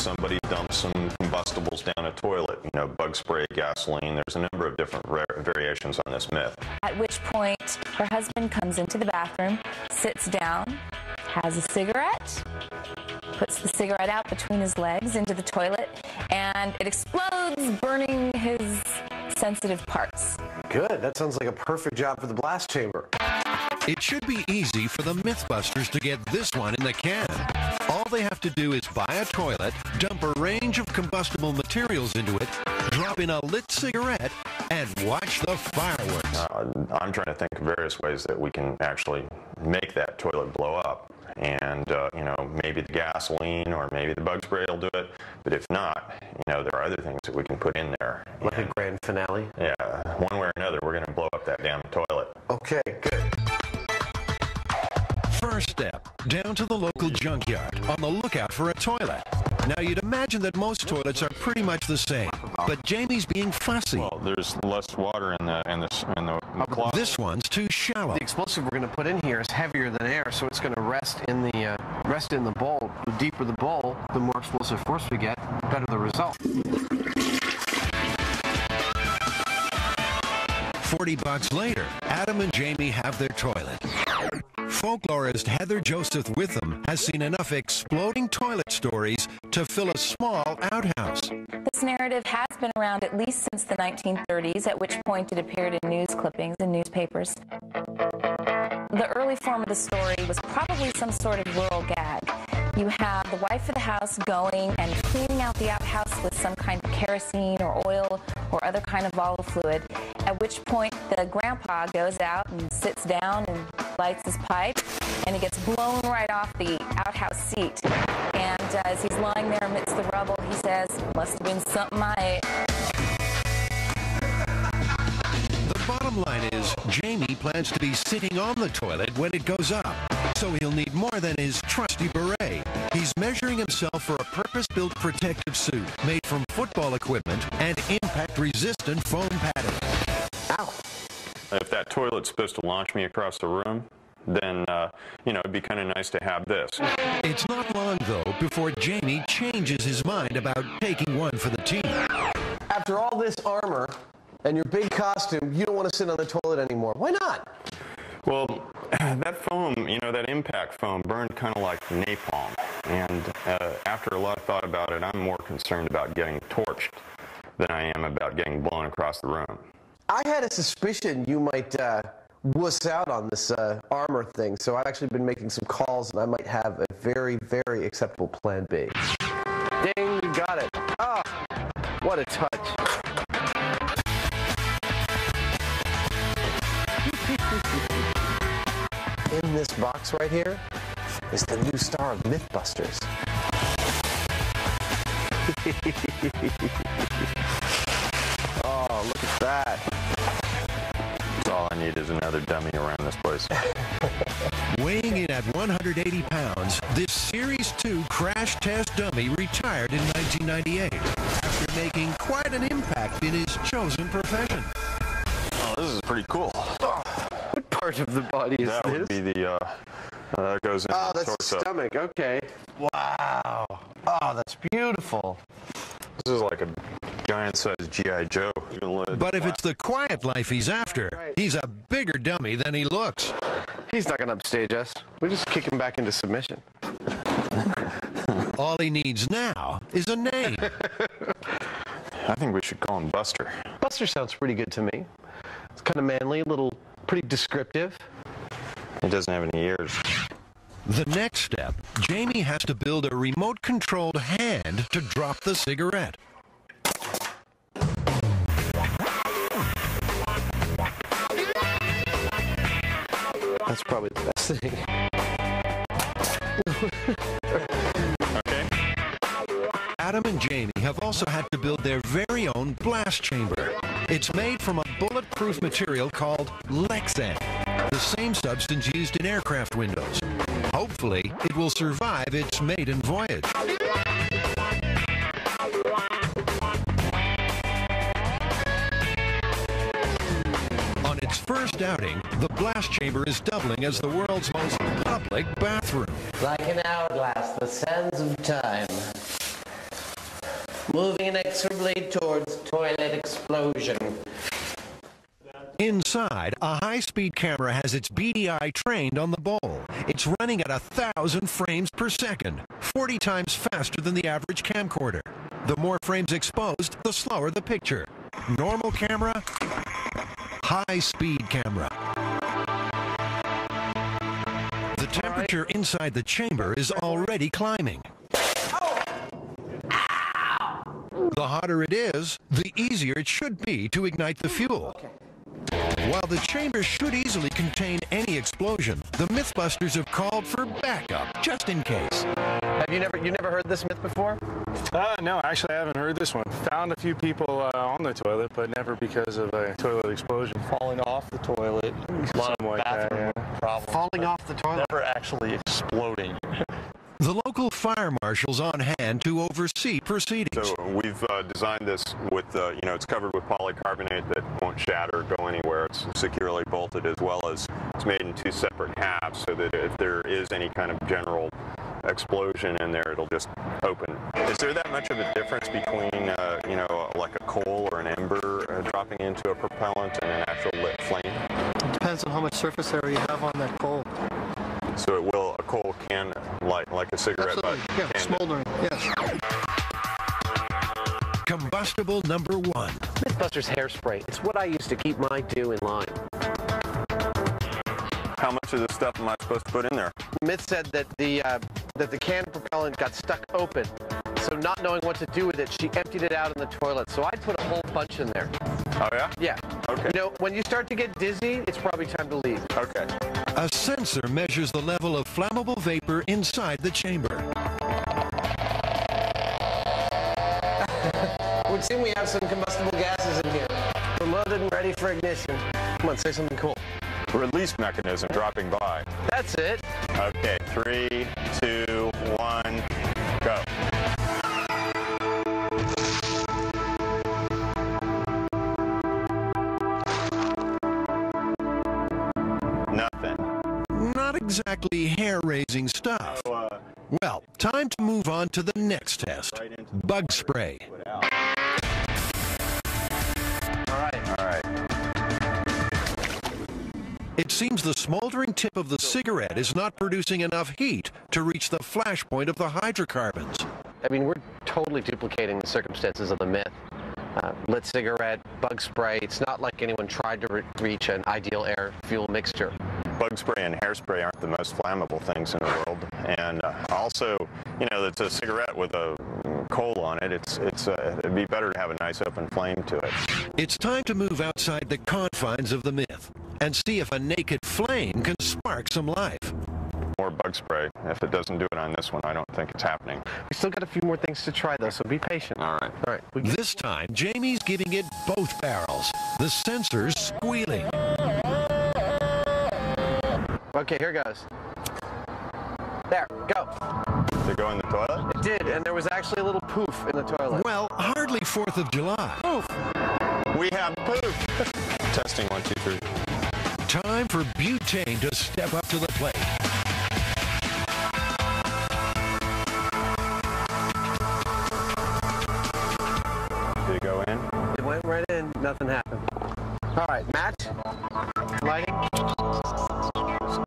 somebody dumps some combustibles down a toilet, you know, bug spray, gasoline. There's a number of different variations on this myth. At which point, her husband comes into the bathroom, sits down, has a cigarette, puts the cigarette out between his legs into the toilet, and it explodes, burning his sensitive parts. Good. That sounds like a perfect job for the blast chamber. It should be easy for the MythBusters to get this one in the can. All they have to do is buy a toilet, dump a range of combustible materials into it, drop in a lit cigarette, and watch the fireworks. I'm trying to think of various ways that we can actually make that toilet blow up. And, you know, maybe the gasoline or maybe the bug spray will do it. But if not, you know, there are other things that we can put in there. Like a grand finale? Yeah, one way or another, we're going to blow up that damn toilet. Okay, good. First step, down to the local junkyard on the lookout for a toilet. Now, you'd imagine that most toilets are pretty much the same, but Jamie's being fussy. Well, there's less water in the closet. This one's too shallow. The explosive we're going to put in here is heavier than air, so it's going to rest in the bowl. The deeper the bowl, the more explosive force we get, better the result. $40 later, Adam and Jamie have their toilet. Folklorist Heather Joseph Witham has seen enough exploding toilet stories to fill a small outhouse. This narrative has been around at least since the 1930s, at which point it appeared in news clippings and newspapers. The early form of the story was probably some sort of rural gag. You have the wife of the house going and cleaning out the outhouse with some kind of kerosene or oil or other kind of volatile fluid, at which point the grandpa goes out and sits down and lights his pipe, and he gets blown right off the outhouse seat. And as he's lying there amidst the rubble, he says, "Must have been something I ate." The bottom line is, Jamie plans to be sitting on the toilet when it goes up, so he'll need more than his trusty beret. He's measuring himself for a purpose-built protective suit made from football equipment and impact-resistant foam padding. Ow! If that toilet's supposed to launch me across the room, then, you know, it'd be kind of nice to have this. It's not long, though, before Jamie changes his mind about taking one for the team. After all this armor and your big costume, you don't want to sit on the toilet anymore. Why not? Well, that foam, you know, that impact foam burned kind of like napalm. And after a lot of thought about it, I'm more concerned about getting torched than I am about getting blown across the room. I had a suspicion you might wuss out on this armor thing, so I've actually been making some calls, and I might have a very, very acceptable plan B. Ding, you got it. Ah, what a touch. In this box right here is the new star of MythBusters. Oh, look at that. That's all I need is another dummy around this place. Weighing in at 180 pounds, this Series 2 crash test dummy retired in 1998 after making quite an impact in his chosen profession. Oh, this is pretty cool. What part of the body is that this? That would be the, that goes in oh, the that's torso. the stomach, okay. Wow. Oh, that's beautiful. This is like a giant-sized G.I. Joe. But if it's the quiet life he's after, he's a bigger dummy than he looks. He's not going to upstage us. We just kick him back into submission. All he needs now is a name. I think we should call him Buster. Buster sounds pretty good to me. It's kind of manly, a little pretty descriptive. He doesn't have any ears. The next step, Jamie has to build a remote-controlled hand to drop the cigarette. That's probably the best thing. Okay. Adam and Jamie have also had to build their very own blast chamber. It's made from a bulletproof material called Lexan, the same substance used in aircraft windows. Hopefully, it will survive its maiden voyage. On its first outing, the blast chamber is doubling as the world's most public bathroom. Like an hourglass, the sands of time. Moving inexorably towards toilet explosion. Inside, a high-speed camera has its beady eye trained on the bowl. It's running at 1,000 frames per second, 40 times faster than the average camcorder. The more frames exposed, the slower the picture. Normal camera, high-speed camera. The temperature inside the chamber is already climbing. The hotter it is, the easier it should be to ignite the fuel. While the chamber should easily contain any explosion, the MythBusters have called for backup, just in case. Have you never heard this myth before? No, actually I haven't heard this one. Found a few people on the toilet, but never because of a toilet explosion. Falling off the toilet, a lot of like bathroom problems. Falling off the toilet? Never actually exploding. The local fire marshal's on hand to oversee proceedings. So we've designed this with, it's covered with polycarbonate that won't shatter or go anywhere. It's securely bolted, as well as it's made in 2 separate halves, so that if there is any kind of general explosion in there, it'll just open. Is there that much of a difference between, like a coal or an ember dropping into a propellant and an actual lit flame? It depends on how much surface area you have on that coal. So a coal can light like a cigarette butt? Yeah, smoldering, yes. Combustible number 1. MythBusters hairspray. It's what I use to keep my dew in line. How much of this stuff am I supposed to put in there? Myth said that the can propellant got stuck open. So not knowing what to do with it, she emptied it out in the toilet. So I'd put a whole bunch in there. Oh, yeah? Yeah. Okay. When you start to get dizzy, it's probably time to leave. Okay. A sensor measures the level of flammable vapor inside the chamber. It would seem we have some combustible gases in here. We're loaded and ready for ignition. Come on, say something cool. Release mechanism dropping by. That's it. Okay, 3, 2, 1, go. Nothing. Not exactly hair-raising stuff. Well, time to move on to the next test. Bug spray. All right. It seems the smoldering tip of the cigarette is not producing enough heat to reach the flash point of the hydrocarbons. I mean, we're totally duplicating the circumstances of the myth. Lit cigarette, bug spray. It's not like anyone tried to reach an ideal air-fuel mixture. Bug spray and hairspray aren't the most flammable things in the world. And also, it's a cigarette with a coal on it. It'd be better to have a nice open flame to it. It's time to move outside the confines of the myth and see if a naked flame can spark some life. More bug spray. If it doesn't do it on this one, I don't think it's happening. We still got a few more things to try, though, so be patient. All right. All right. This time, Jamie's giving it both barrels. The sensor's squealing. Okay, here goes. There, go. Did it go in the toilet? It did, and there was actually a little poof in the toilet. Well, hardly 4th of July. Poof. We have poop. Testing 1, 2, 3. Time for butane to step up to the plate. Did it go in? It went right in. Nothing happened. All right, match. Lighting.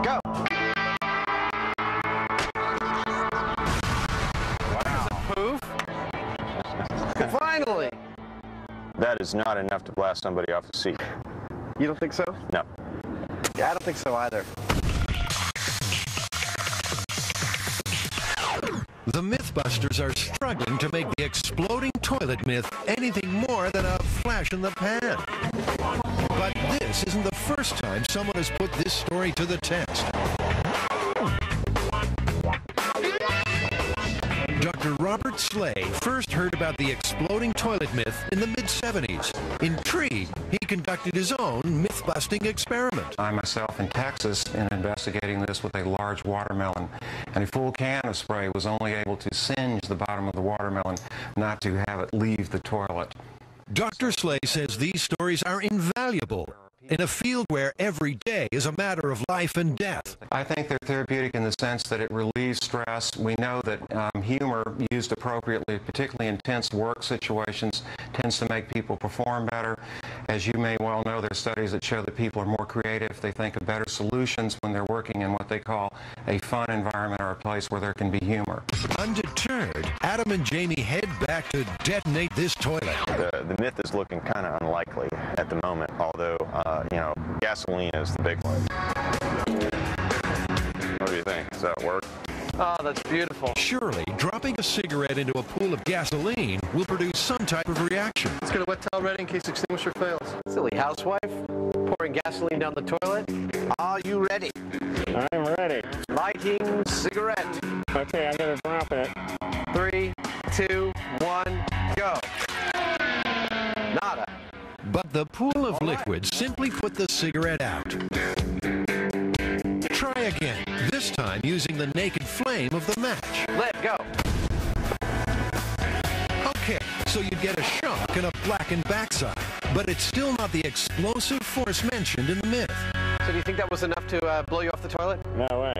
Go. Wow. Poof. Finally. That is not enough to blast somebody off the seat. You don't think so? No. Yeah, I don't think so either. The MythBusters are struggling to make the exploding toilet myth anything more than a flash in the pan. But this isn't the first time someone has put this story to the test. Dr. Robert Slay first heard about the exploding toilet myth in the mid-70s. Intrigued, he conducted his own myth-busting experiment. I myself in Texas am investigating this with a large watermelon, and a full can of spray was only able to singe the bottom of the watermelon, not to have it leave the toilet. Dr. Slay says these stories are invaluable, in a field where every day is a matter of life and death. I think they're therapeutic in the sense that it relieves stress. We know that humor used appropriately, particularly in tense work situations, tends to make people perform better. As you may well know, there are studies that show that people are more creative. They think of better solutions when they're working in what they call a fun environment or a place where there can be humor. Undeterred, Adam and Jamie head back to detonate this toilet. The myth is looking kind of unlikely at the moment, although, you know, gasoline is the big one. What do you think? Does that work? Oh, that's beautiful. Surely, dropping a cigarette into a pool of gasoline will produce some type of reaction. Let's get a wet towel ready in case extinguisher fails. Silly housewife, pouring gasoline down the toilet. Are you ready? I'm ready. Lighting cigarette. Okay, I'm gonna drop it. 3, 2, 1, go. Nada. But the pool of liquid simply put the cigarette out. Try again, this time using the naked flame of the match. Let go. Okay, so you get a shock and a blackened backside, but it's still not the explosive force mentioned in the myth. So do you think that was enough to blow you off the toilet? No way.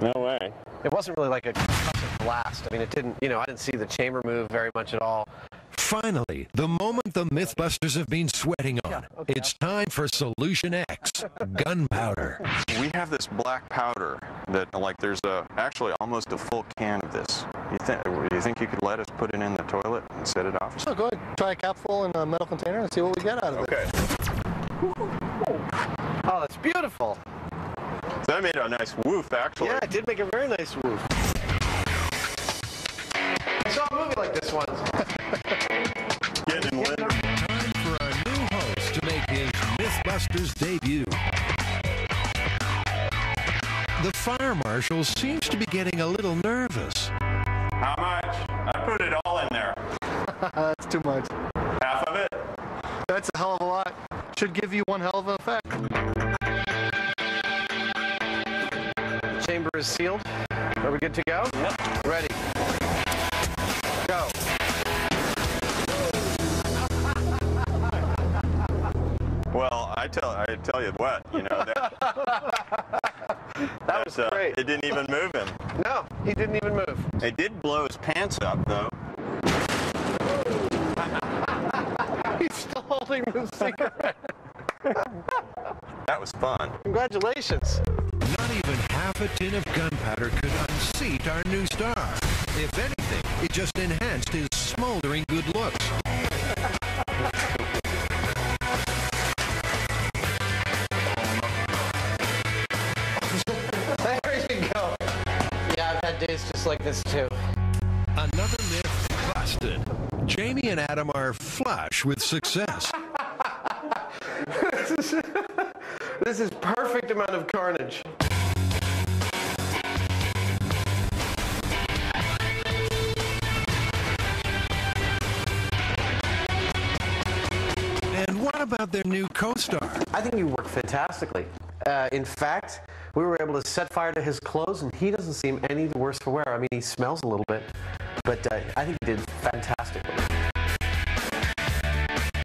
No way. It wasn't really like a concussive blast. I mean, it didn't, you know, I didn't see the chamber move very much at all. Finally, the moment the MythBusters have been sweating on, it's time for Solution X, gunpowder. We have this black powder that, like, there's actually almost a full can of this. You think you could let us put it in the toilet and set it off? So go ahead, try a capful in a metal container and see what we get out of it. Okay. Oh, that's beautiful. So that made a nice woof, actually. Yeah, it did make a very nice woof. I saw a movie like this once. Getting lit. Time for our new host to make his MythBusters debut. The fire marshal seems to be getting a little nervous. How much? I put it all in there. That's too much. Half of it? That's a hell of a lot. Should give you one hell of an effect. The chamber is sealed. Are we good to go? Yep. Ready. Go. Well, I tell you what, you know, That was great. It didn't even move him. No, he didn't even move. It did blow his pants up, though. He's still holding the cigarette. That was fun. Congratulations. Not even half a tin of gunpowder could unseat our new star. If anything, it just enhanced his smoldering good looks. There you go. Yeah, I've had days just like this too. Another myth busted. Jamie and Adam are flush with success. This is perfect amount of carnage. And what about their new co-star? I think you worked fantastically. In fact, we were able to set fire to his clothes, and he doesn't seem any the worse for wear. I mean, he smells a little bit, but I think he did fantastically.